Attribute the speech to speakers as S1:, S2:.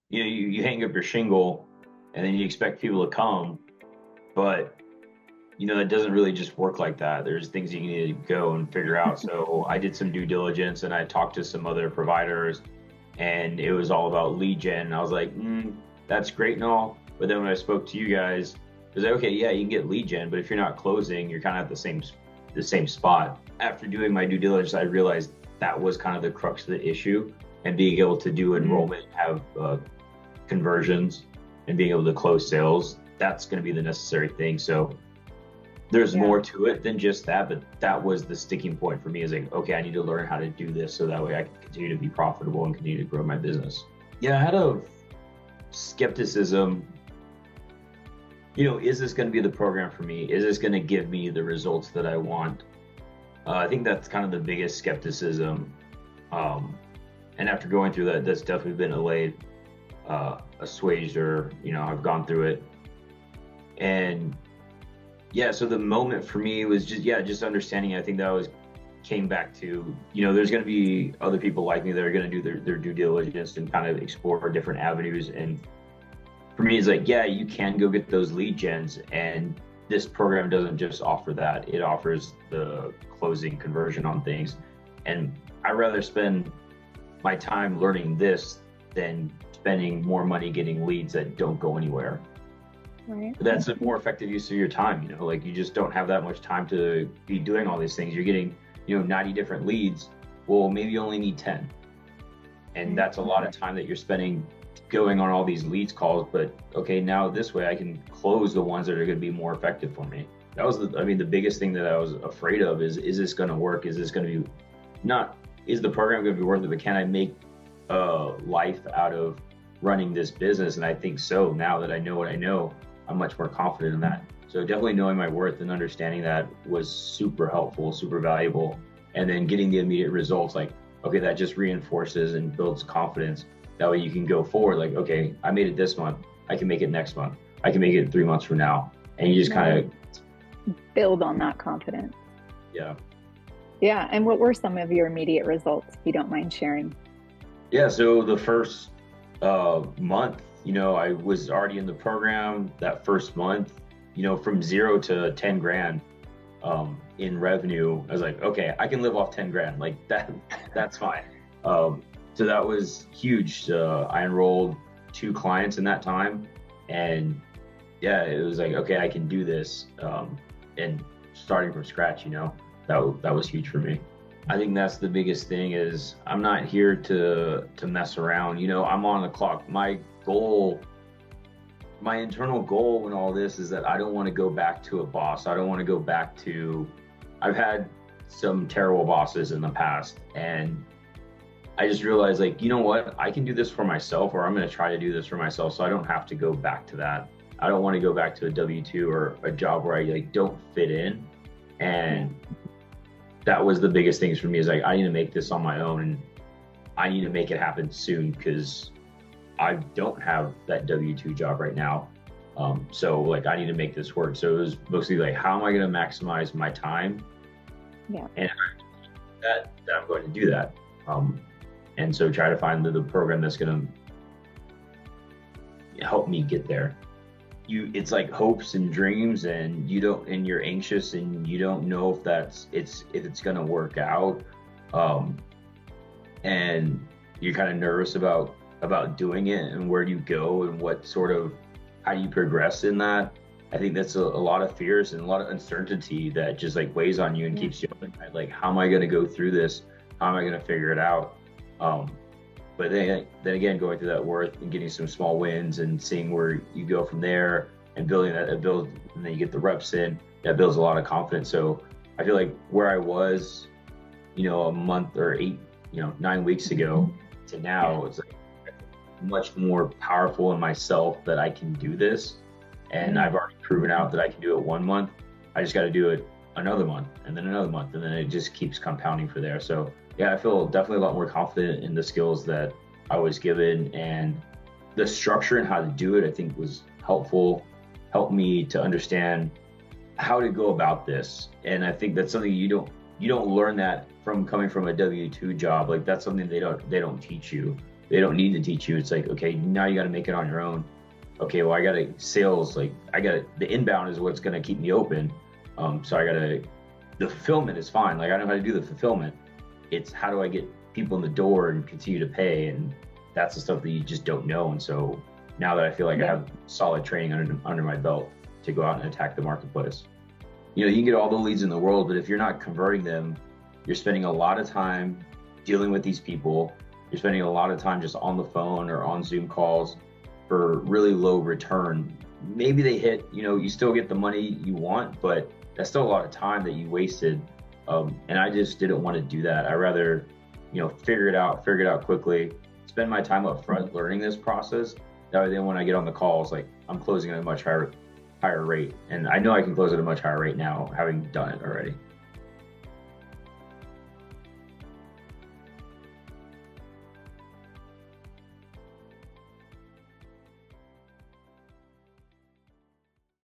S1: you hang up your shingle and then you expect people to come, but it doesn't really just work like that. There's things you need to go and figure out. So I did some due diligence and I talked to some other providers, and it was all about lead gen. And I was like, that's great and all. But then when I spoke to you guys, it was like, okay, yeah, you can get lead gen, but if you're not closing, you're kind of at the same spot. After doing my due diligence, I realized that was kind of the crux of the issue, and being able to do enrollment, have conversions, and being able to close sales, that's going to be the necessary thing. So there's more to it than just that, but that was the sticking point for me, is like, okay, I need to learn how to do this so that way I can continue to be profitable and continue to grow my business. Yeah, I had a skepticism, is this going to be the program for me? Is this going to give me the results that I want? I think that's kind of the biggest skepticism. And after going through that, that's definitely been allayed, assuaged, or, I've gone through it. And yeah, so the moment for me was just understanding. I think that came back to, there's going to be other people like me that are going to do their due diligence and kind of explore different avenues. And for me, it's like, yeah, you can go get those lead gens, and this program doesn't just offer that. It offers the closing conversion on things. And I'd rather spend my time learning this than spending more money getting leads that don't go anywhere.
S2: Right.
S1: That's a more effective use of your time. Like, you just don't have that much time to be doing all these things. You're getting, 90 different leads. Well, maybe you only need 10. And that's a lot of time that you're spending going on all these leads calls. But okay, now this way I can close the ones that are going to be more effective for me. That was the biggest thing that I was afraid of is this going to work? Is this going to be is the program going to be worth it? But can I make life out of running this business? And I think so. Now that I know what I know, I'm much more confident in that. So definitely knowing my worth and understanding that was super helpful, super valuable. And then getting the immediate results, like, okay, that just reinforces and builds confidence. That way you can go forward, like, okay, I made it this month, I can make it next month, I can make it 3 months from now. And you just kind of
S2: build on that confidence.
S1: Yeah.
S2: Yeah. And what were some of your immediate results, if you don't mind sharing?
S1: Yeah. So the first month, I was already in the program. That first month, from 0 to 10 grand in revenue, I was like, okay, I can live off 10 grand. Like that's fine. So that was huge. I enrolled 2 clients in that time, and yeah, it was like, okay, I can do this. And starting from scratch, that was huge for me. I think that's the biggest thing, is I'm not here to mess around. I'm on the clock. My internal goal in all this is that I don't want to go back to a boss. I don't want to go back to, I've had some terrible bosses in the past, and I just realized, like, you know what, I can do this for myself, or I'm going to try to do this for myself, so I don't have to go back to that. I don't want to go back to a W-2 or a job where I don't fit in. And that was the biggest things for me, is like, I need to make this on my own, and I need to make it happen soon, because I don't have that W-2 job right now. So like, I need to make this work. So it was mostly like, how am I going to maximize my time?
S2: Yeah.
S1: And that I'm going to do that. And so try to find the program that's going to help me get there. It's like hopes and dreams, and you're anxious, and you don't know if it's going to work out. And you're kind of nervous about doing it, and where do you go, and how do you progress in that. I think that's a lot of fears and a lot of uncertainty that just like weighs on you and keeps you up. Like, how am I going to go through this? How am I going to figure it out? But then again, going through that worth and getting some small wins and seeing where you go from there, and building that, and then you get the reps in, that builds a lot of confidence. So I feel like where I was, a month or 9 weeks ago to now, it's like much more powerful in myself that I can do this. And I've already proven out that I can do it 1 month. I just got to do it another month, and then another month, and then it just keeps compounding for there. So yeah, I feel definitely a lot more confident in the skills that I was given, and the structure and how to do it, I think, was helped me to understand how to go about this. And I think that's something you don't learn that from coming from a W-2 job. Like, that's something they don't teach you. They don't need to teach you. It's like, okay, now you got to make it on your own. Okay, well, I got to sales, like the inbound is what's going to keep me open. So the fulfillment is fine. Like I know how to do the fulfillment. It's how do I get people in the door and continue to pay? And that's the stuff that you just don't know. And so now that I feel like I have solid training under my belt to go out and attack the marketplace. You know, you can get all the leads in the world, but if you're not converting them, you're spending a lot of time dealing with these people. You're spending a lot of time just on the phone or on Zoom calls for really low return. Maybe they hit, you know, you still get the money you want, but that's still a lot of time that you wasted. And I just didn't want to do that. I rather, you know, figure it out quickly, spend my time up front learning this process. That way then when I get on the calls, like I'm closing at a much higher rate. And I know I can close at a much higher rate now, having done it already.